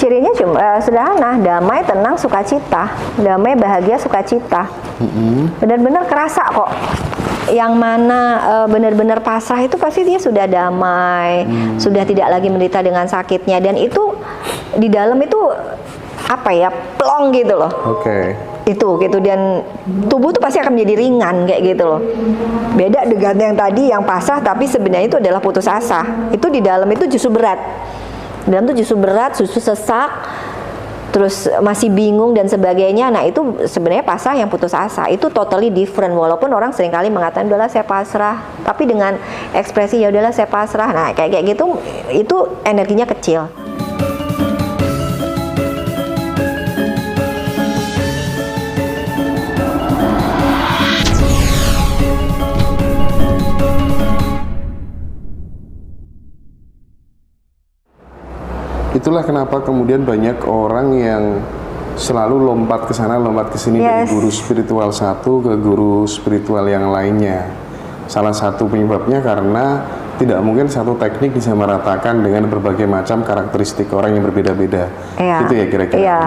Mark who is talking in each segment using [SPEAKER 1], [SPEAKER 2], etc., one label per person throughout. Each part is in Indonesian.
[SPEAKER 1] Cirinya cuma sederhana, damai, tenang, sukacita. Damai, bahagia, sukacita. Benar-benar kerasa kok. Yang mana benar-benar pasrah itu pasti dia sudah damai, sudah tidak lagi menderita dengan sakitnya, dan itu di dalam itu apa ya, plong gitu loh. Itu gitu, dan tubuh tuh pasti akan menjadi ringan kayak gitu loh. Beda dengan yang tadi yang pasrah tapi sebenarnya itu adalah putus asa. Itu di dalam itu justru berat. Dalam itu justru berat, justru sesak, terus masih bingung dan sebagainya. Nah itu sebenarnya pasrah yang putus asa. Itu totally different. Walaupun orang seringkali mengatakan udahlah saya pasrah, tapi dengan ekspresi ya udahlah saya pasrah. Nah kayak gitu itu energinya kecil.
[SPEAKER 2] Itulah kenapa kemudian banyak orang yang selalu lompat ke sana, lompat ke sini, dari guru spiritual satu ke guru spiritual yang lainnya. Salah satu penyebabnya karena tidak mungkin satu teknik bisa meratakan dengan berbagai macam karakteristik orang yang berbeda-beda. Itu ya kira-kira.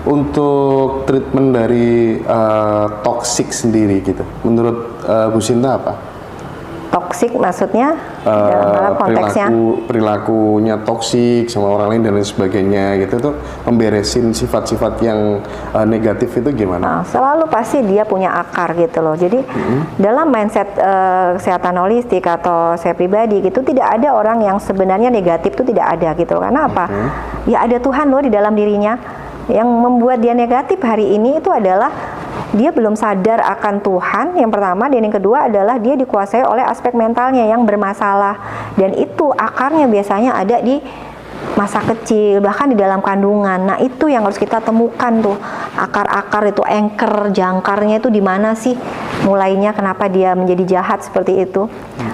[SPEAKER 2] Untuk treatment dari toxic sendiri gitu, menurut Bu Sinta apa?
[SPEAKER 1] Toksik maksudnya dalam konteksnya
[SPEAKER 2] perilakunya toksik sama orang lain dan lain sebagainya gitu, tuh memberesin sifat-sifat yang negatif itu gimana?
[SPEAKER 1] Selalu pasti dia punya akar gitu loh. Jadi dalam mindset kesehatan holistik atau saya pribadi gitu, tidak ada orang yang sebenarnya negatif itu tidak ada gitu. Karena apa? Ya ada Tuhan loh di dalam dirinya. Yang membuat dia negatif hari ini itu adalah dia belum sadar akan Tuhan, yang pertama, dan yang kedua adalah dia dikuasai oleh aspek mentalnya yang bermasalah, dan itu akarnya biasanya ada di masa kecil, bahkan di dalam kandungan. Nah itu yang harus kita temukan tuh, akar-akar itu, anchor, jangkarnya itu di mana sih mulainya, kenapa dia menjadi jahat seperti itu.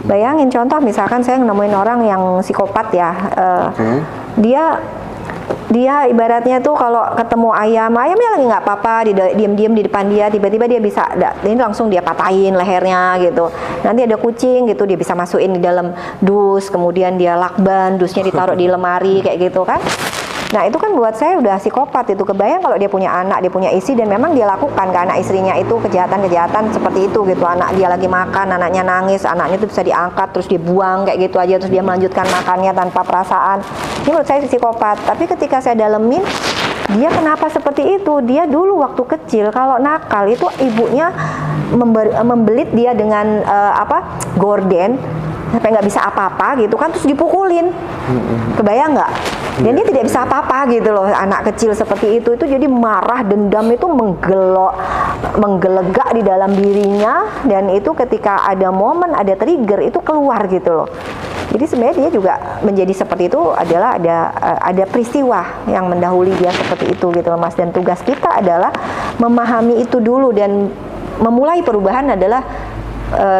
[SPEAKER 1] Bayangin contoh misalkan saya nemuin orang yang psikopat ya, dia ibaratnya tuh kalau ketemu ayamnya lagi nggak apa-apa, diam-diam di depan dia, tiba-tiba dia bisa, ini langsung dia patahin lehernya gitu. Nanti ada kucing gitu, dia bisa masukin di dalam dus, kemudian dia lakban, dusnya ditaruh di lemari kayak gitu kan. Nah itu kan buat saya udah psikopat itu. Kebayang kalau dia punya anak, dia punya istri, dan memang dia lakukan ke anak istrinya itu kejahatan-kejahatan seperti itu gitu. Anak dia lagi makan, anaknya nangis, anaknya itu bisa diangkat terus dibuang kayak gitu aja, terus dia melanjutkan makannya tanpa perasaan. Ini menurut saya psikopat. Tapi ketika saya dalemin, dia kenapa seperti itu? Dia dulu waktu kecil kalau nakal itu ibunya membelit dia dengan gorden sampai nggak bisa apa-apa gitu kan, terus dipukulin. Kebayang nggak? Dan dia tidak bisa apa-apa gitu loh, anak kecil seperti itu jadi marah, dendam itu menggelegak di dalam dirinya, dan itu ketika ada momen, ada trigger itu keluar gitu loh. Jadi sebenarnya dia juga menjadi seperti itu adalah ada peristiwa yang mendahului dia seperti itu gitu loh Mas, dan tugas kita adalah memahami itu dulu, dan memulai perubahan adalah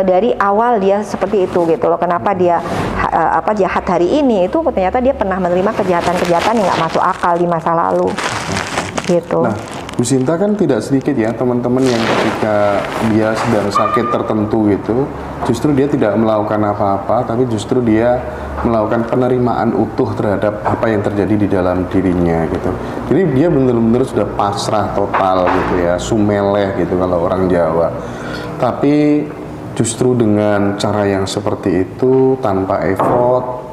[SPEAKER 1] dari awal dia seperti itu gitu loh. Kenapa dia jahat hari ini, itu ternyata dia pernah menerima kejahatan-kejahatan yang nggak masuk akal di masa lalu gitu.
[SPEAKER 2] Nah Bu Sinta kan tidak sedikit ya teman-teman yang ketika dia sedang sakit tertentu gitu, justru dia tidak melakukan apa-apa, tapi justru dia melakukan penerimaan utuh terhadap apa yang terjadi di dalam dirinya gitu. Jadi dia benar-benar sudah pasrah total gitu ya, sumeleh gitu kalau orang Jawa. Tapi justru dengan cara yang seperti itu, tanpa effort,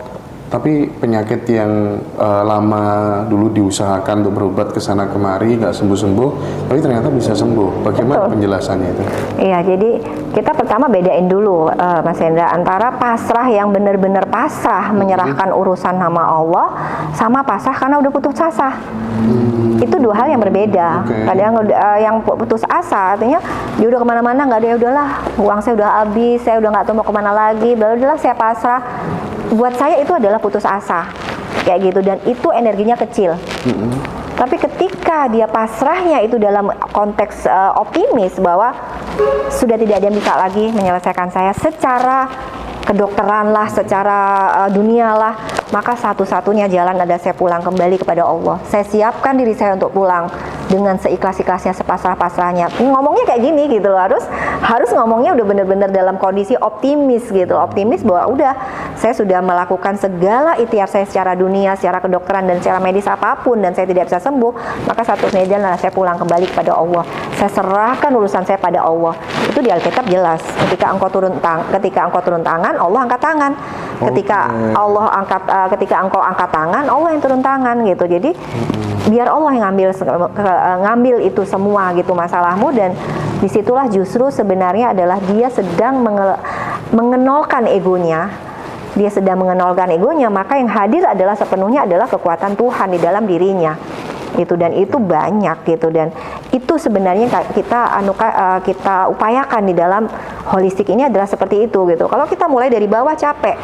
[SPEAKER 2] tapi penyakit yang lama dulu diusahakan untuk berobat ke sana kemari nggak sembuh-sembuh, tapi ternyata bisa sembuh. Bagaimana penjelasannya itu?
[SPEAKER 1] Iya, jadi kita pertama bedain dulu Mas Hendra, antara pasrah yang benar-benar pasrah menyerahkan urusan sama Allah, sama pasrah karena udah putus asa. Itu dua hal yang berbeda. Kadang yang putus asa artinya dia udah kemana-mana, nggak ada, ya udahlah, uang saya udah habis, saya udah nggak tahu mau kemana lagi, udahlah saya pasrah. Buat saya itu adalah putus asa kayak gitu, dan itu energinya kecil. Tapi ketika dia pasrahnya itu dalam konteks optimis bahwa sudah tidak ada yang bisa lagi menyelesaikan saya secara kedokteran lah, secara dunia lah, maka satu-satunya jalan ada saya pulang kembali kepada Allah. Saya siapkan diri saya untuk pulang. dengan seikhlas-ikhlasnya, sepasrah-pasrahnya. Ngomongnya kayak gini gitu loh, harus ngomongnya udah bener-bener dalam kondisi optimis gitu, optimis bahwa udah saya sudah melakukan segala ikhtiar saya secara dunia, secara kedokteran dan secara medis apapun, dan saya tidak bisa sembuh, maka satu-satunya jalan saya pulang kembali kepada Allah. Saya serahkan urusan saya pada Allah. Itu di Alkitab jelas. Ketika engkau turun tangan, Allah angkat tangan. Ketika engkau angkat tangan, Allah yang turun tangan gitu. Jadi biar Allah yang ngambil itu semua gitu masalahmu, dan disitulah justru sebenarnya adalah dia sedang mengenolkan egonya. Dia sedang mengenolkan egonya, maka yang hadir adalah sepenuhnya adalah kekuatan Tuhan di dalam dirinya. Dan itu banyak gitu, dan itu sebenarnya kita upayakan di dalam holistik ini adalah seperti itu gitu. Kalau kita mulai dari bawah capek,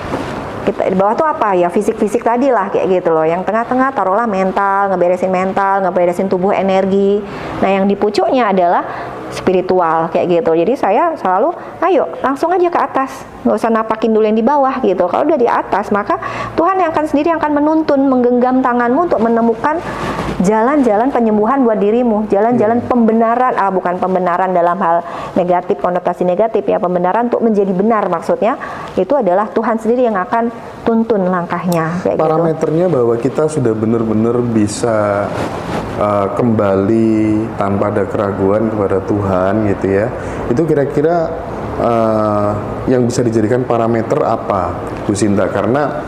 [SPEAKER 1] kita di bawah tuh apa ya, fisik tadi lah kayak gitu loh. Yang tengah-tengah taruhlah ngeberesin tubuh, energi. Nah yang di pucuknya adalah spiritual kayak gitu. Jadi saya selalu ayo langsung aja ke atas, nggak usah napakin dulu yang di bawah gitu. Kalau udah di atas, maka Tuhan yang akan menuntun, menggenggam tanganmu untuk menemukan jalan-jalan penyembuhan buat dirimu, jalan-jalan pembenaran, bukan pembenaran dalam hal negatif, konotasi negatif ya, pembenaran untuk menjadi benar, maksudnya itu adalah Tuhan sendiri yang akan tuntun langkahnya kayak
[SPEAKER 2] parameternya
[SPEAKER 1] gitu.
[SPEAKER 2] Bahwa kita sudah benar-benar bisa kembali tanpa ada keraguan kepada Tuhan gitu ya. Itu kira-kira yang bisa dijadikan parameter apa, Bu Sinta? Karena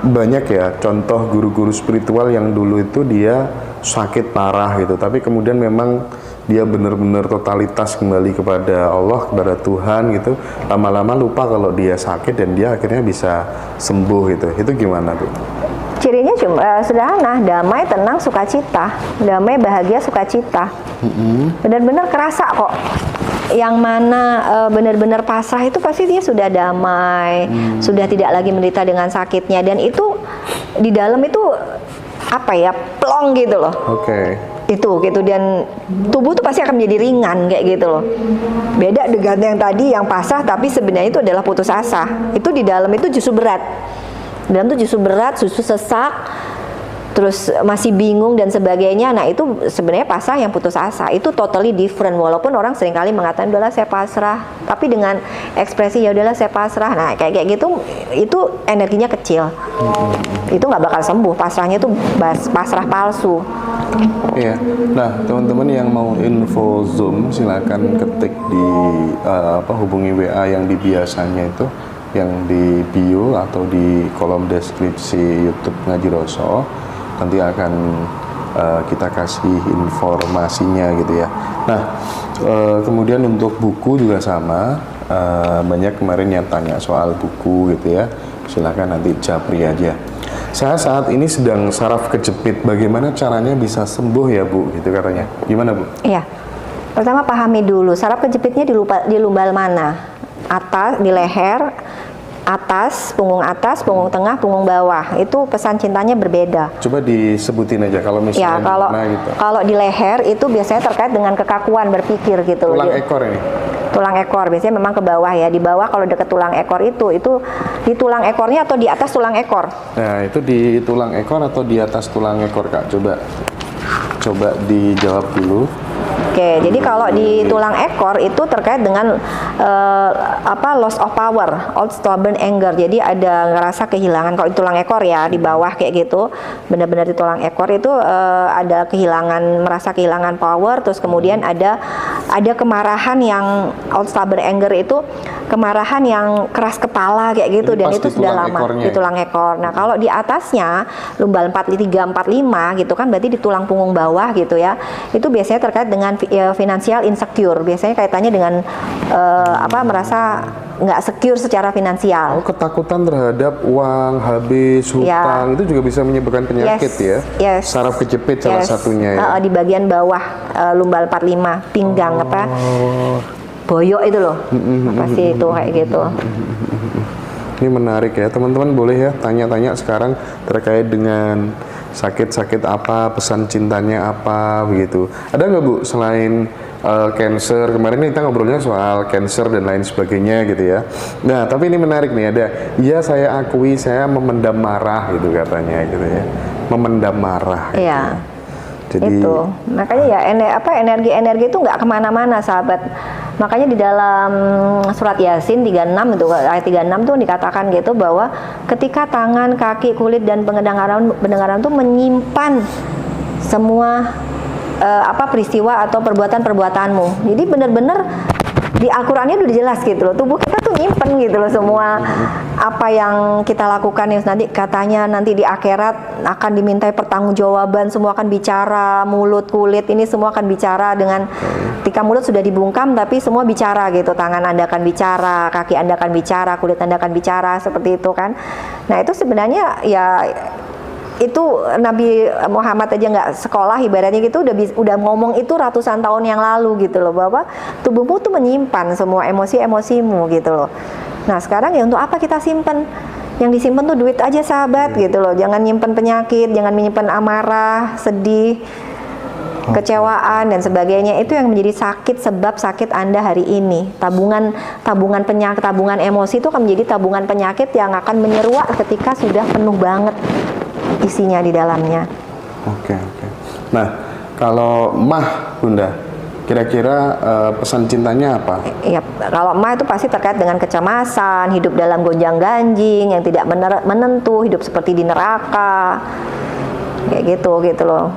[SPEAKER 2] banyak ya contoh guru-guru spiritual yang dulu itu dia sakit parah gitu, tapi kemudian memang dia benar-benar totalitas kembali kepada Allah, kepada Tuhan gitu. Lama-lama lupa kalau dia sakit dan dia akhirnya bisa sembuh gitu. Itu gimana, Bu?
[SPEAKER 1] Cirinya cuma sederhana, damai, tenang, sukacita. Damai, bahagia, sukacita. Benar-benar kerasa kok. Yang mana benar-benar pasrah itu pasti dia sudah damai, sudah tidak lagi menderita dengan sakitnya, dan itu di dalam itu apa ya, plong gitu loh. Itu gitu, dan tubuh tuh pasti akan menjadi ringan kayak gitu loh. Beda dengan yang tadi yang pasrah tapi sebenarnya itu adalah putus asa. Itu di dalam itu justru berat. Dalam itu justru berat, justru sesak, terus masih bingung dan sebagainya. Nah itu sebenarnya pasrah yang putus asa. Itu totally different. Walaupun orang seringkali mengatakan udahlah saya pasrah, tapi dengan ekspresi ya udahlah saya pasrah. Nah kayak gitu itu energinya kecil. Itu nggak bakal sembuh. Pasrahnya itu pasrah palsu.
[SPEAKER 2] Iya. Nah teman-teman yang mau info Zoom silakan ketik di hubungi WA yang di biasanya itu, yang di bio atau di kolom deskripsi YouTube Ngaji Roso. Nanti akan kita kasih informasinya gitu ya. Nah kemudian untuk buku juga sama, banyak kemarin yang tanya soal buku gitu ya. Silakan nanti japri aja. Saya saat ini sedang saraf kejepit, bagaimana caranya bisa sembuh ya Bu, gitu katanya. Gimana Bu?
[SPEAKER 1] Iya, pertama pahami dulu saraf kejepitnya di lumbal mana. Atas, di leher, atas, punggung tengah, punggung bawah. Itu pesan cintanya berbeda.
[SPEAKER 2] Coba disebutin aja kalau misalnya
[SPEAKER 1] ya,
[SPEAKER 2] gitu.
[SPEAKER 1] Kalau di leher itu biasanya terkait dengan kekakuan berpikir gitu.
[SPEAKER 2] Tulang ekor ini?
[SPEAKER 1] Tulang ekor biasanya memang ke bawah ya. Di bawah kalau dekat tulang ekor itu di tulang ekornya atau di atas tulang ekor?
[SPEAKER 2] Nah itu di tulang ekor atau di atas tulang ekor Kak? Coba dijawab dulu.
[SPEAKER 1] Oke, jadi kalau di tulang ekor itu terkait dengan loss of power, old stubborn anger. Jadi ada ngerasa kehilangan. Kalau di tulang ekor ya di bawah kayak gitu, benar-benar di tulang ekor itu ada merasa kehilangan power. Terus kemudian ada kemarahan yang old stubborn anger itu kemarahan yang keras kepala kayak gitu. Jadi dan itu sudah lama di tulang ekor. Nah kalau di atasnya lumbal 43, 45 gitu kan, berarti di tulang punggung bawah gitu ya. Itu biasanya terkait dengan financial insecure, biasanya kaitannya dengan merasa nggak secure secara finansial.
[SPEAKER 2] Ketakutan terhadap uang habis, hutang, itu juga bisa menyebabkan penyakit ya. Saraf kejepit salah satunya ya.
[SPEAKER 1] Di bagian bawah lumbal 45, pinggang boyok itu loh, pasti itu kayak gitu.
[SPEAKER 2] Ini menarik ya, teman-teman boleh ya tanya-tanya sekarang terkait dengan sakit-sakit apa, pesan cintanya apa, begitu. Ada nggak Bu, selain cancer, kemarin kita ngobrolnya soal cancer dan lain sebagainya gitu ya. Nah, tapi ini menarik nih, ada, ya saya akui saya memendam marah gitu katanya gitu ya. Memendam marah. Gitu.
[SPEAKER 1] Iya.
[SPEAKER 2] Jadi
[SPEAKER 1] itu makanya ya energi itu nggak kemana-mana sahabat. Makanya di dalam surat Yasin 36 itu ayat 36 tuh dikatakan gitu bahwa ketika tangan, kaki, kulit dan pendengaran itu menyimpan semua peristiwa atau perbuatan-perbuatanmu. Jadi benar-benar di Al-Qur'annya udah jelas gitu loh. Tubuh kita tuh nyimpen gitu loh semua apa yang kita lakukan, yang nanti katanya nanti di akhirat akan dimintai pertanggungjawaban, semua akan bicara, mulut, kulit ini semua akan bicara dengan ketika mulut sudah dibungkam tapi semua bicara gitu. Tangan Anda akan bicara, kaki Anda akan bicara, kulit Anda akan bicara, seperti itu kan. Nah, itu sebenarnya ya itu Nabi Muhammad aja nggak sekolah ibaratnya gitu udah ngomong itu ratusan tahun yang lalu gitu loh, bahwa tubuhmu tuh menyimpan semua emosi-emosimu gitu loh. Nah sekarang ya untuk apa kita simpen? Yang disimpan tuh duit aja sahabat gitu loh. Jangan nyimpen penyakit, jangan menyimpan amarah, sedih, kecewaan dan sebagainya. Itu yang menjadi sebab sakit Anda hari ini. Tabungan penyakit, tabungan emosi itu akan menjadi tabungan penyakit yang akan menyeruak ketika sudah penuh banget isinya di dalamnya.
[SPEAKER 2] Oke. Nah, kalau Mah, Bunda, kira-kira pesan cintanya apa?
[SPEAKER 1] Ya, kalau Mah itu pasti terkait dengan kecemasan, hidup dalam gonjang-ganjing yang tidak menentu, hidup seperti di neraka. Kayak gitu loh.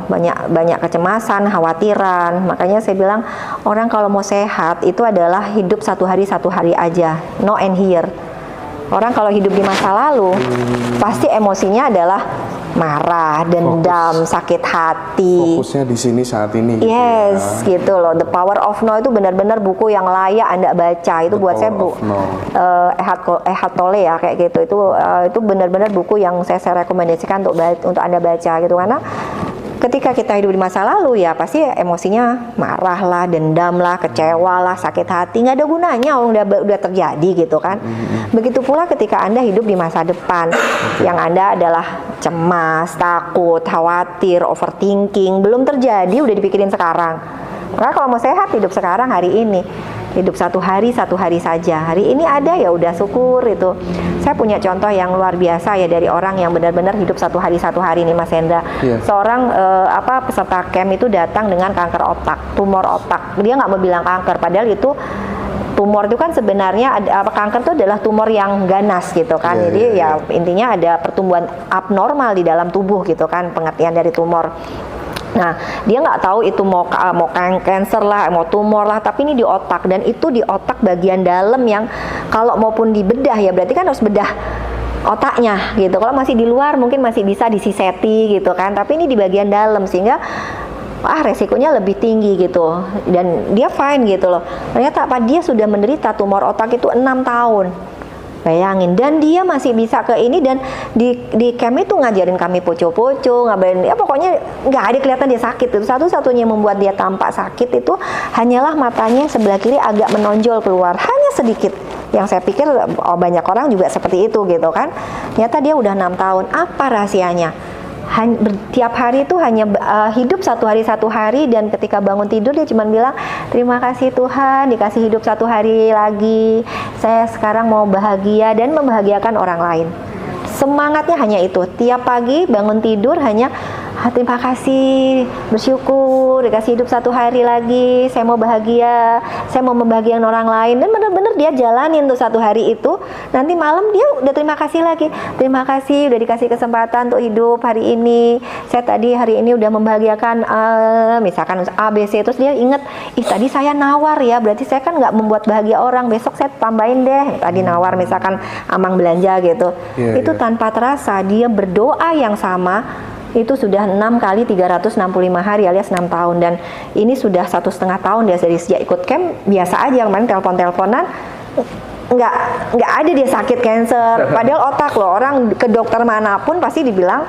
[SPEAKER 1] Banyak kecemasan, khawatiran. Makanya saya bilang orang kalau mau sehat itu adalah hidup satu hari aja, no and here. Orang kalau hidup di masa lalu pasti emosinya adalah marah, dendam, sakit hati.
[SPEAKER 2] Fokusnya di sini saat ini.
[SPEAKER 1] Yes, gitu loh. The Power of No itu benar-benar buku yang layak Anda baca. Itu buat saya Eckhart Tolle ya kayak gitu. Itu benar-benar buku yang saya rekomendasikan untuk Anda baca gitu, karena ketika kita hidup di masa lalu ya pasti emosinya marah lah, dendam lah, kecewa lah, sakit hati, nggak ada gunanya, udah terjadi gitu kan. Begitu pula ketika Anda hidup di masa depan yang Anda adalah cemas, takut, khawatir, overthinking, belum terjadi udah dipikirin sekarang. Karena kalau mau sehat hidup sekarang hari ini. Hidup satu hari saja. Hari ini ada ya udah syukur itu. Saya punya contoh yang luar biasa ya dari orang yang benar-benar hidup satu hari nih Mas Hendra. Seorang peserta camp itu datang dengan kanker otak, tumor otak. Dia nggak mau bilang kanker, padahal itu tumor itu kan sebenarnya kanker itu adalah tumor yang ganas gitu kan. Jadi ya intinya ada pertumbuhan abnormal di dalam tubuh gitu kan, pengertian dari tumor. Nah, dia nggak tahu itu mau kanker lah, mau tumor lah, tapi ini di otak, dan itu di otak bagian dalam yang kalau maupun dibedah ya berarti kan harus bedah otaknya gitu. Kalau masih di luar mungkin masih bisa disiseti gitu kan, tapi ini di bagian dalam sehingga resikonya lebih tinggi gitu. Dan dia fine gitu loh. Ternyata dia sudah menderita tumor otak itu 6 tahun. Bayangin, dan dia masih bisa ke ini, dan di camp itu ngajarin kami poco-poco, ngabarin ya pokoknya nggak ada kelihatan dia sakit. Itu satu-satunya yang membuat dia tampak sakit itu hanyalah matanya sebelah kiri agak menonjol keluar, hanya sedikit. Yang saya pikir banyak orang juga seperti itu gitu kan. Ternyata dia udah 6 tahun. Apa rahasianya? Tiap hari itu hanya hidup satu hari, dan ketika bangun tidur dia cuma bilang terima kasih Tuhan dikasih hidup satu hari lagi, saya sekarang mau bahagia dan membahagiakan orang lain. Semangatnya hanya itu, tiap pagi bangun tidur hanya terima kasih, bersyukur dikasih hidup satu hari lagi, saya mau bahagia, saya mau membahagiakan orang lain. Dan benar-benar dia jalanin tuh satu hari itu. Nanti malam dia udah terima kasih lagi, terima kasih udah dikasih kesempatan untuk hidup hari ini, saya tadi hari ini udah membahagiakan misalkan ABC. Terus dia inget, tadi saya nawar ya, berarti saya kan nggak membuat bahagia orang, besok saya tambahin deh tadi nawar misalkan amang belanja gitu. Itu tanpa terasa dia berdoa yang sama. Itu sudah 6 kali 365 hari alias 6 tahun. Dan ini sudah 1,5 tahun dia dari sejak ikut camp. Biasa aja kemarin telepon-teleponan, nggak ada dia sakit cancer. Padahal otak loh, orang ke dokter manapun pasti dibilang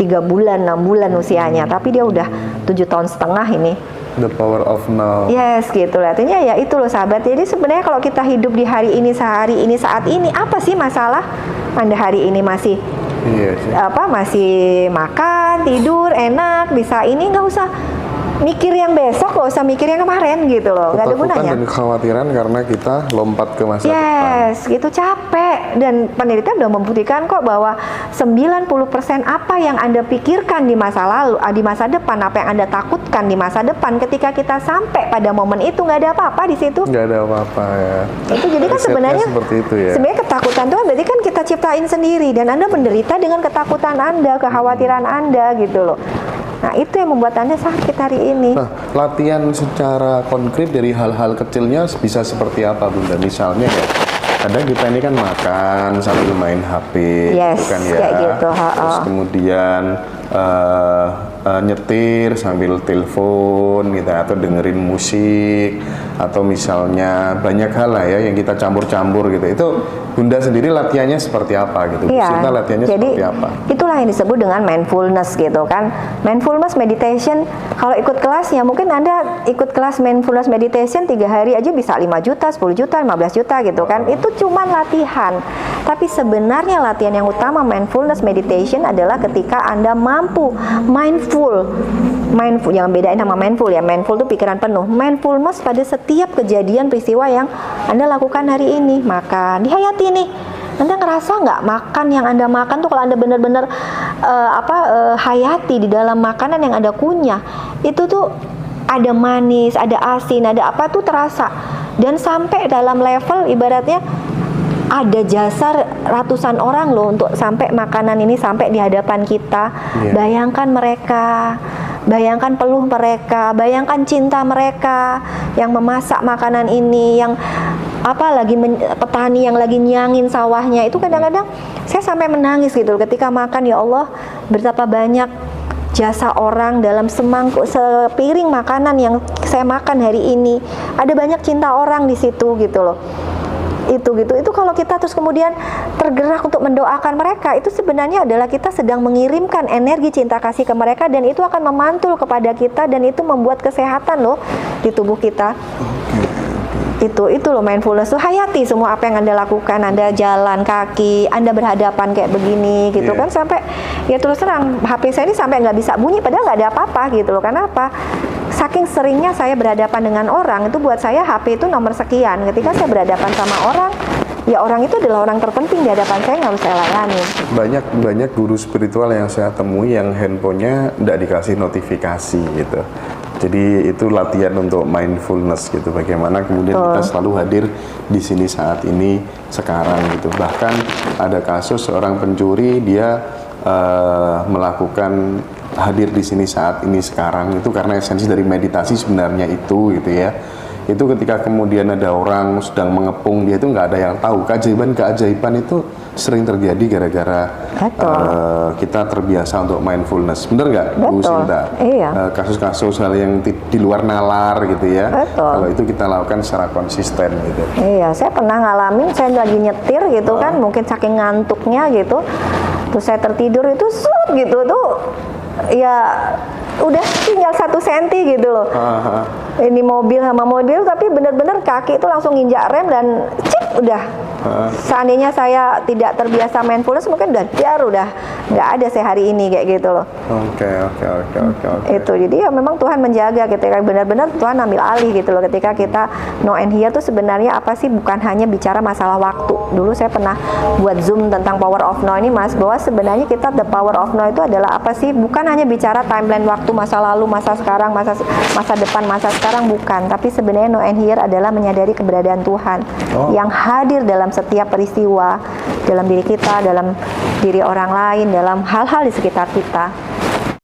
[SPEAKER 1] 3 bulan, 6 bulan usianya, tapi dia udah 7,5 tahun ini.
[SPEAKER 2] The power of now.
[SPEAKER 1] Yes, gitu lah. Artinya ya itu loh sahabat. Jadi sebenarnya kalau kita hidup di hari ini, sehari ini, saat ini, apa sih masalah? Anda hari ini masih masih makan, tidur, enak, bisa ini, nggak usah mikir yang besok, gak usah mikir yang kemarin gitu loh, nggak ada
[SPEAKER 2] Ketakutan
[SPEAKER 1] gunanya.
[SPEAKER 2] dan kekhawatiran karena kita lompat ke masa depan.
[SPEAKER 1] Yes, gitu capek. Dan penelitian udah membuktikan kok bahwa 90% apa yang Anda pikirkan di masa lalu, di masa depan, apa yang Anda takutkan di masa depan, ketika kita sampai pada momen itu nggak ada apa-apa di situ.
[SPEAKER 2] Nggak ada apa-apa ya.
[SPEAKER 1] Itu jadi kan
[SPEAKER 2] Risetnya
[SPEAKER 1] sebenarnya
[SPEAKER 2] seperti itu ya.
[SPEAKER 1] sebenarnya ketakutan itu kan berarti kan kita ciptain sendiri, dan Anda menderita dengan ketakutan Anda, kekhawatiran Anda gitu loh. Nah, itu yang membuat Anda sakit hari ini.
[SPEAKER 2] Nah, latihan secara konkret dari hal-hal kecilnya bisa seperti apa, Bunda? Misalnya ya, kadang kita ini kan makan sambil main HP,
[SPEAKER 1] Yes,
[SPEAKER 2] gitu kan ya.
[SPEAKER 1] kayak gitu,
[SPEAKER 2] Terus kemudian nyetir sambil telepon gitu, atau dengerin musik, atau misalnya banyak hal lah ya yang kita campur-campur gitu. Itu Bunda sendiri latihannya seperti apa gitu? Bu Sinta latihannya
[SPEAKER 1] jadi
[SPEAKER 2] seperti apa?
[SPEAKER 1] itulah yang disebut dengan mindfulness gitu kan. Mindfulness meditation, kalau ikut kelasnya mungkin Anda ikut kelas mindfulness meditation 3 hari aja bisa 5 juta, 10 juta, 15 juta gitu kan. Itu cuman latihan. Tapi sebenarnya latihan yang utama mindfulness meditation adalah ketika Anda mampu mindful, jangan bedain sama mindful ya. Mindful itu pikiran penuh. Mindfulness pada setiap kejadian peristiwa yang Anda lakukan hari ini. Makan, dihayati nih. Anda ngerasa nggak makan yang Anda makan tuh, kalau Anda benar-benar hayati di dalam makanan yang Anda kunyah, itu tuh ada manis, ada asin, ada apa tuh terasa. Dan sampai dalam level ibaratnya ada jasa ratusan orang loh untuk sampai makanan ini sampai di hadapan kita. Bayangkan mereka, bayangkan peluh mereka, bayangkan cinta mereka yang memasak makanan ini, yang petani yang lagi nyangin sawahnya. Itu kadang-kadang saya sampai menangis gitu ketika makan. Ya Allah, betapa banyak jasa orang dalam sepiring makanan yang saya makan hari ini. Ada banyak cinta orang di situ gitu loh. Itu kalau kita terus kemudian tergerak untuk mendoakan mereka, itu sebenarnya adalah kita sedang mengirimkan energi cinta kasih ke mereka, dan itu akan memantul kepada kita, dan itu membuat kesehatan loh di tubuh kita. Itu loh mindfulness tuh, hayati semua apa yang Anda lakukan. Anda jalan kaki, Anda berhadapan kayak begini gitu kan, sampai ya terus terang HP saya ini sampai nggak bisa bunyi padahal nggak ada apa-apa gitu loh. Kenapa? Saking seringnya saya berhadapan dengan orang, itu buat saya HP itu nomor sekian. Ketika saya berhadapan sama orang, ya orang itu adalah orang terpenting di hadapan saya, nggak harus saya layani.
[SPEAKER 2] Banyak guru spiritual yang saya temui yang handphonenya nggak dikasih notifikasi gitu. Jadi itu latihan untuk mindfulness gitu. Bagaimana kemudian kita selalu hadir di sini saat ini sekarang gitu. Bahkan ada kasus seorang pencuri, dia melakukan hadir di sini saat ini sekarang, itu karena esensi dari meditasi sebenarnya itu gitu ya. Itu ketika kemudian ada orang sedang mengepung dia, itu nggak ada yang tahu. Keajaiban itu sering terjadi gara-gara kita terbiasa untuk mindfulness. Bener nggak, Bu Sinta?
[SPEAKER 1] Iya.
[SPEAKER 2] Kasus-kasus hal yang di luar nalar gitu ya.
[SPEAKER 1] Betul.
[SPEAKER 2] Kalau itu kita lakukan secara konsisten gitu.
[SPEAKER 1] Iya, saya pernah ngalamin, saya lagi nyetir gitu kan, mungkin saking ngantuknya gitu, terus saya tertidur itu gitu tuh, ya udah tinggal 1 senti gitu loh. Ini mobil sama mobil, tapi benar-benar kaki itu langsung nginjak rem dan cik udah. Seandainya saya tidak terbiasa mindfulness, mungkin udah nggak ada saya hari ini kayak gitu loh.
[SPEAKER 2] Oke.
[SPEAKER 1] Itu jadi ya memang Tuhan menjaga ketika benar-benar Tuhan ambil alih gitu loh. Ketika kita no and here tuh sebenarnya apa sih, bukan hanya bicara masalah waktu. Dulu saya pernah buat Zoom tentang power of now ini, Mas, bahwa sebenarnya kita the power of now itu adalah apa sih, bukan hanya bicara timeline waktu, masa lalu, masa sekarang, masa depan, masa sekarang, bukan. Tapi sebenarnya no and here adalah menyadari keberadaan Tuhan yang hadir dalam setiap peristiwa, dalam diri kita, dalam diri orang lain, dalam hal-hal di sekitar kita.